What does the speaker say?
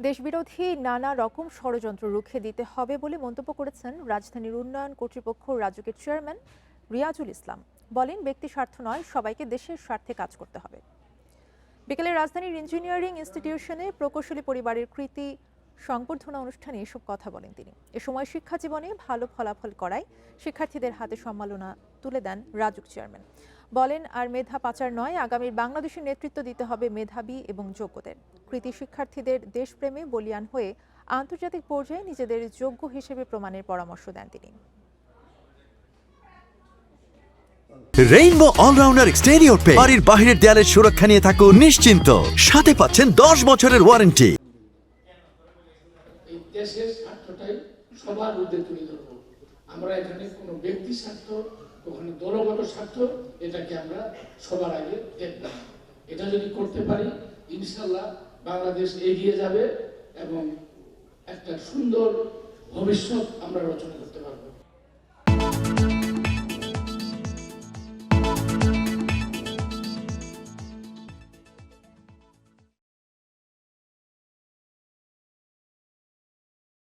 দেশবিরোধী নানা রকম ষড়যন্ত্র রুখে দিতে হবে বলে মন্তব্য করেছেন রাজধানীর উন্নয়ন কর্তৃপক্ষ রাজুকের চেয়ারম্যান রিয়াজুল ইসলাম। বলেন, ব্যক্তি স্বার্থ নয়, সবাইকে দেশের স্বার্থে কাজ করতে হবে। বিকেলে রাজধানীর ইঞ্জিনিয়ারিং ইনস্টিটিউশনে প্রকৌশলী পরিবারের কৃতি সংবর্ধনা অনুষ্ঠানে এসব কথা বলেন তিনি। এ সময় শিক্ষা জীবনে ভালো ফলাফল করায় শিক্ষার্থীদের হাতে সম্মাননা তুলে দেন রাজুক চেয়ারম্যান। বলেন, আর মেধা পাচার নয়, আগামীর বাংলাদেশের নেতৃত্ব দিতে হবে মেধাবী এবং যোগ্যদের। কৃতি শিক্ষার্থীদের দেশপ্রেমে বলীয়ান হয়ে আন্তর্জাতিক পর্যায়ে নিজেদের যোগ্য হিসেবে প্রমাণের পরামর্শ দেন তিনি। রেইনবো অলরাউন্ডার এক্সটেরিয়র পে বাড়ির বাহিরের দেয়ালের সুরক্ষা নিয়ে থাকুন নিশ্চিন্ত, সাথে পাচ্ছেন 10 বছরের ওয়ারেন্টি। এই দেশের স্বার্থটাই সবার ঊর্ধ্বে তুলে ধরবো। আমরা এখানে কোনো ব্যক্তি স্বার্থ, কখনো দলগত স্বার্থ, এটাকে আমরা সবার আগে দেখব। এটা যদি করতে পারি, ইনশাআল্লাহ বাংলাদেশ এগিয়ে যাবে এবং একটা সুন্দর ভবিষ্যৎ আমরা রচনা করব।